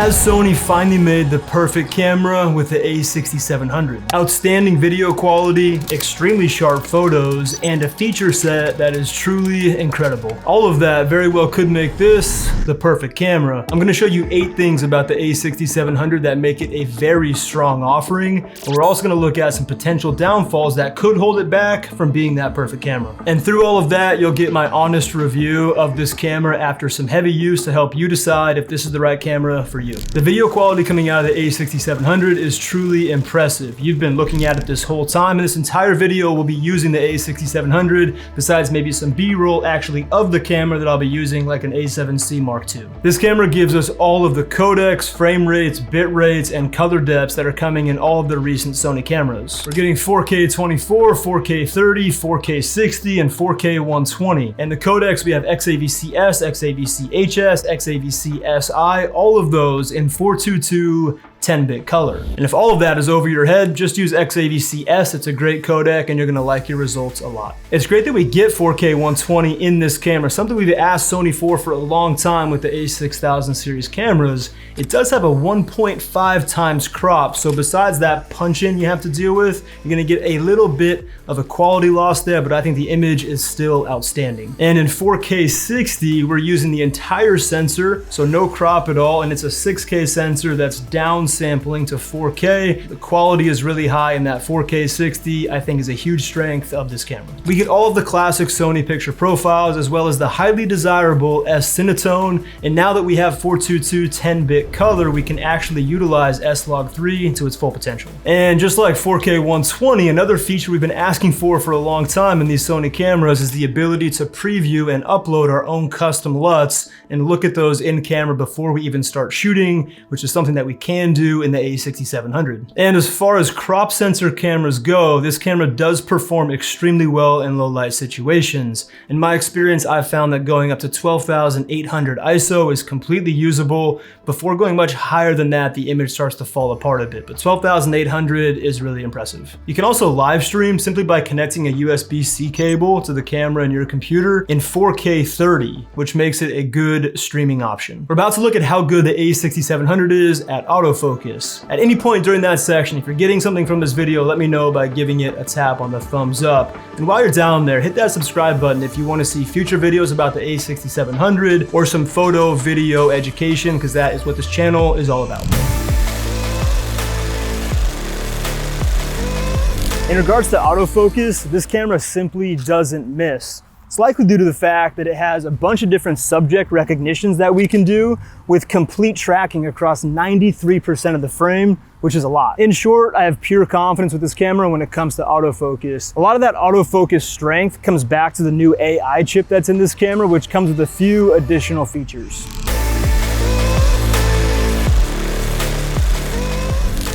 Has Sony finally made the perfect camera with the a6700? Outstanding video quality, extremely sharp photos, and a feature set that is truly incredible. All of that very well could make this the perfect camera. I'm gonna show you 8 things about the a6700 that make it a very strong offering, and we're also gonna look at some potential downfalls that could hold it back from being that perfect camera. And through all of that, you'll get my honest review of this camera after some heavy use to help you decide if this is the right camera for you. The video quality coming out of the a6700 is truly impressive. You've been looking at it this whole time, and this entire video will be using the a6700, besides maybe some B-roll actually of the camera that I'll be using, like an A7C Mark II. This camera gives us all of the codecs, frame rates, bit rates, and color depths that are coming in all of the recent Sony cameras. We're getting 4K 24, 4K 30, 4K 60, and 4K 120. And the codecs, we have XAVC-S, XAVC-HS, XAVC-SI, all of those in 422 10-bit color. And if all of that is over your head, just use XAVC-S. It's a great codec and you're gonna like your results a lot. It's great that we get 4K 120 in this camera, something we've asked Sony for a long time with the a6000 series cameras. It does have a 1.5 times crop, so besides that punch-in you have to deal with, you're gonna get a little bit of a quality loss there, but I think the image is still outstanding. And in 4K 60, we're using the entire sensor, so no crop at all, and it's a 6K sensor that's down sampling to 4K. The quality is really high, and that 4K 60 I think is a huge strength of this camera. We get all of the classic Sony picture profiles as well as the highly desirable S-Cinetone, and now that we have 422 10-bit color, we can actually utilize S-Log3 to its full potential. And just like 4K 120, another feature we've been asking for a long time in these Sony cameras is the ability to preview and upload our own custom LUTs and look at those in camera before we even start shooting, which is something that we can do in the a6700. And as far as crop sensor cameras go, this camera does perform extremely well in low light situations. In my experience, I've found that going up to 12,800 ISO is completely usable. Before going much higher than that, the image starts to fall apart a bit, but 12,800 is really impressive. You can also live stream simply by connecting a USB-C cable to the camera in your computer in 4K 30, which makes it a good streaming option. We're about to look at how good the a6700 is at autofocus. At any point during that section, if you're getting something from this video, let me know by giving it a tap on the thumbs up. And while you're down there, hit that subscribe button if you want to see future videos about the a6700 or some photo, video education, because that is what this channel is all about. In regards to autofocus, this camera simply doesn't miss. It's likely due to the fact that it has a bunch of different subject recognitions that we can do with complete tracking across 93% of the frame, which is a lot. In short, I have pure confidence with this camera when it comes to autofocus. A lot of that autofocus strength comes back to the new AI chip that's in this camera, which comes with a few additional features.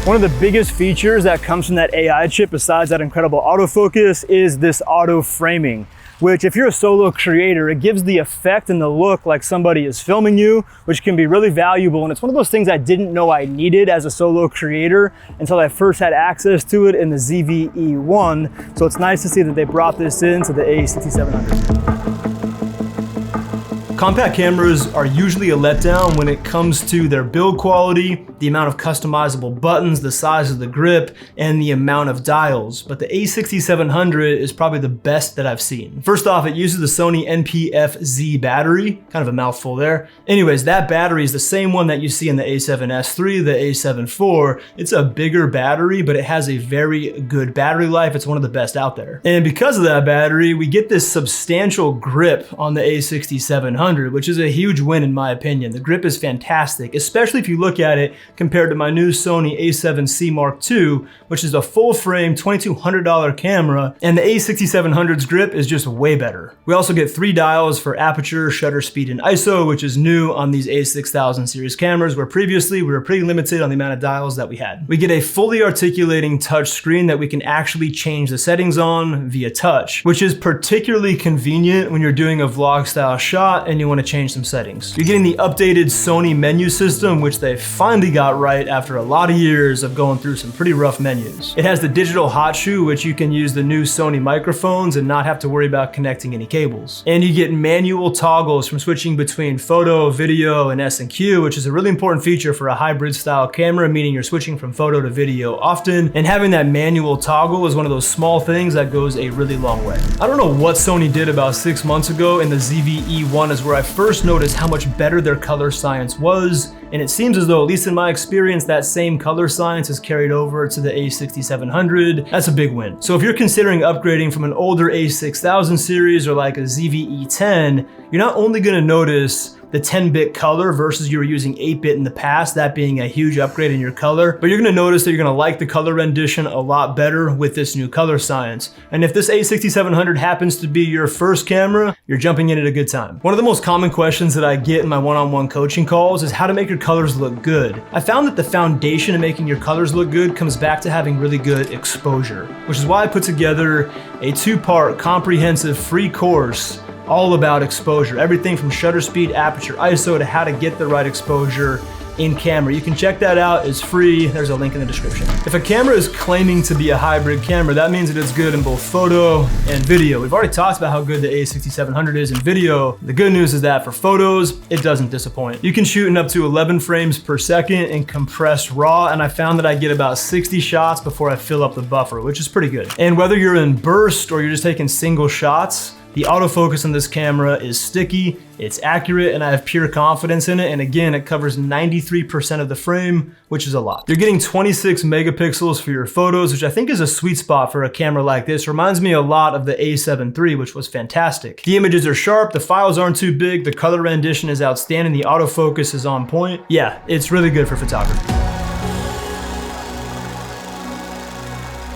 One of the biggest features that comes from that AI chip, besides that incredible autofocus, is this auto framing, which if you're a solo creator, it gives the effect and the look like somebody is filming you, which can be really valuable. And it's one of those things I didn't know I needed as a solo creator until I first had access to it in the ZV-E1. So it's nice to see that they brought this into the a6700. Compact cameras are usually a letdown when it comes to their build quality, the amount of customizable buttons, the size of the grip, and the amount of dials. But the a6700 is probably the best that I've seen. First off, it uses the Sony NP-FZ battery, kind of a mouthful there. Anyways, that battery is the same one that you see in the a7S III, the a7 IV. It's a bigger battery, but it has a very good battery life. It's one of the best out there. And because of that battery, we get this substantial grip on the a6700. Which is a huge win in my opinion. The grip is fantastic, especially if you look at it compared to my new Sony a7C Mark II, which is a full frame $2,200 camera, and the a6700's grip is just way better. We also get 3 dials for aperture, shutter speed, and ISO, which is new on these a6000 series cameras, where previously we were pretty limited on the amount of dials that we had. We get a fully articulating touch screen that we can actually change the settings on via touch, which is particularly convenient when you're doing a vlog style shot and you want to change some settings. You're getting the updated Sony menu system, which they finally got right after a lot of years of going through some pretty rough menus. It has the digital hot shoe, which you can use the new Sony microphones and not have to worry about connecting any cables. And you get manual toggles from switching between photo, video, and S&Q, which is a really important feature for a hybrid style camera, meaning you're switching from photo to video often, and having that manual toggle is one of those small things that goes a really long way. I don't know what Sony did about 6 months ago in the ZV-E1 is where I first noticed how much better their color science was, and it seems as though, at least in my experience, that same color science is carried over to the a6700. That's a big win. So if you're considering upgrading from an older a6000 series or like a ZV-E10, you're not only gonna notice the 10-bit color versus you were using 8-bit in the past, that being a huge upgrade in your color, but you're gonna notice that you're gonna like the color rendition a lot better with this new color science. And if this a6700 happens to be your first camera, you're jumping in at a good time. One of the most common questions that I get in my one-on-one coaching calls is how to make your colors look good. I found that the foundation of making your colors look good comes back to having really good exposure, which is why I put together a 2-part comprehensive free course all about exposure. Everything from shutter speed, aperture, ISO, to how to get the right exposure in camera. You can check that out, it's free. There's a link in the description. If a camera is claiming to be a hybrid camera, that means that it's good in both photo and video. We've already talked about how good the a6700 is in video. The good news is that for photos, it doesn't disappoint. You can shoot in up to 11 frames per second in compressed RAW, and I found that I get about 60 shots before I fill up the buffer, which is pretty good. And whether you're in burst or you're just taking single shots, the autofocus on this camera is sticky, it's accurate, and I have pure confidence in it. And again, it covers 93% of the frame, which is a lot. You're getting 26 megapixels for your photos, which I think is a sweet spot for a camera like this. Reminds me a lot of the A7 III, which was fantastic. The images are sharp, the files aren't too big, the color rendition is outstanding, the autofocus is on point. Yeah, it's really good for photography.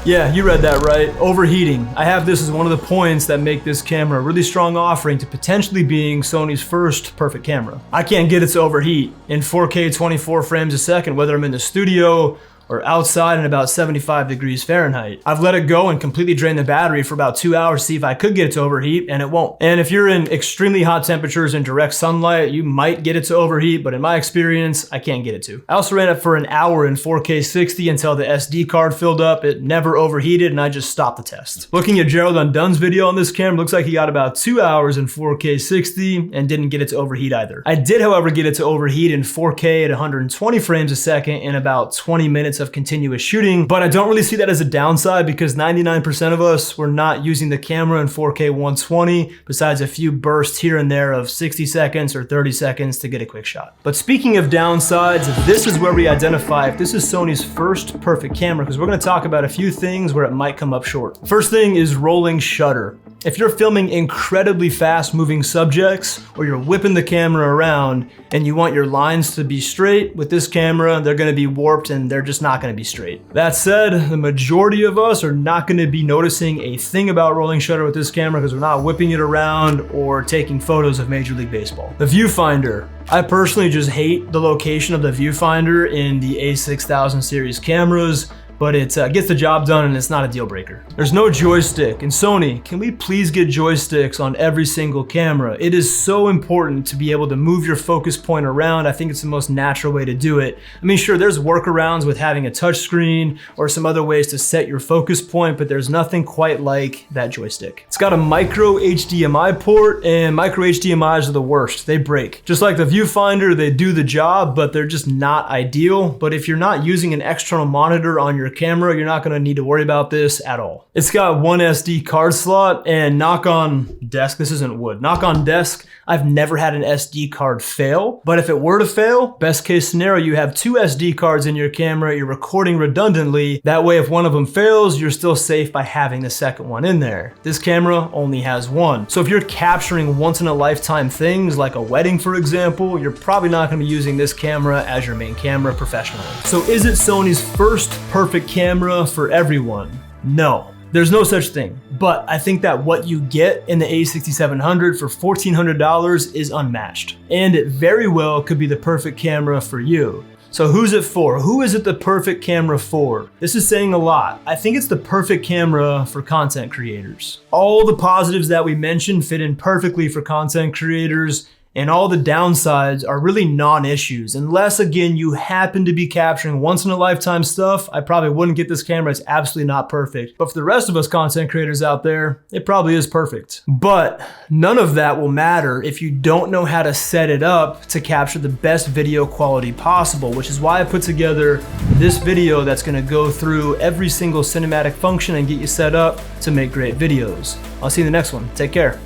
Yeah, you read that right. Overheating. I have this as one of the points that make this camera a really strong offering to potentially being Sony's first perfect camera. I can't get it to overheat in 4K 24 frames a second, whether I'm in the studio or outside in about 75 degrees Fahrenheit. I've let it go and completely drained the battery for about 2 hours to see if I could get it to overheat, and it won't. And if you're in extremely hot temperatures and direct sunlight, you might get it to overheat, but in my experience, I can't get it to. I also ran it for an hour in 4K 60 until the SD card filled up. It never overheated, and I just stopped the test. Looking at Gerald Undunn's video on this camera, looks like he got about 2 hours in 4K 60 and didn't get it to overheat either. I did, however, get it to overheat in 4K at 120 frames a second in about 20 minutes of continuous shooting, but I don't really see that as a downside because 99% of us were not using the camera in 4K 120 besides a few bursts here and there of 60 seconds or 30 seconds to get a quick shot. But speaking of downsides, this is where we identify if this is Sony's first perfect camera, because we're going to talk about a few things where it might come up short. First thing is rolling shutter. If you're filming incredibly fast moving subjects or you're whipping the camera around and you want your lines to be straight, with this camera, they're gonna be warped and they're just not gonna be straight. That said, the majority of us are not gonna be noticing a thing about rolling shutter with this camera because we're not whipping it around or taking photos of Major League Baseball. The viewfinder. I personally just hate the location of the viewfinder in the a6000 series cameras, but it gets the job done and it's not a deal breaker. There's no joystick, and Sony, can we please get joysticks on every single camera? It is so important to be able to move your focus point around. I think it's the most natural way to do it. I mean, sure, there's workarounds with having a touch screen or some other ways to set your focus point, but there's nothing quite like that joystick. It's got a micro HDMI port, and micro HDMIs are the worst. They break. Just like the viewfinder, they do the job, but they're just not ideal. But if you're not using an external monitor on your camera, you're not gonna need to worry about this at all. It's got one SD card slot, and knock on desk, this isn't wood, knock on desk, I've never had an SD card fail, but if it were to fail, best case scenario, you have 2 SD cards in your camera, you're recording redundantly, that way if one of them fails, you're still safe by having the second one in there. This camera only has one. So if you're capturing once in a lifetime things like a wedding, for example, you're probably not gonna be using this camera as your main camera professionally. So is it Sony's first perfect camera for everyone? No. There's no such thing, but I think that what you get in the a6700 for $1,400 is unmatched, and it very well could be the perfect camera for you. So who's it for? Who is it the perfect camera for? This is saying a lot. I think it's the perfect camera for content creators. All the positives that we mentioned fit in perfectly for content creators, And all the downsides are really non-issues. Unless, again, you happen to be capturing once-in-a-lifetime stuff, I probably wouldn't get this camera. It's absolutely not perfect. But for the rest of us content creators out there, it probably is perfect. But none of that will matter if you don't know how to set it up to capture the best video quality possible, which is why I put together this video that's gonna go through every single cinematic function and get you set up to make great videos. I'll see you in the next one. Take care.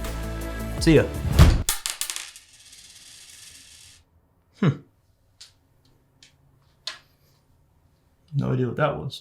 See ya. No idea what that was.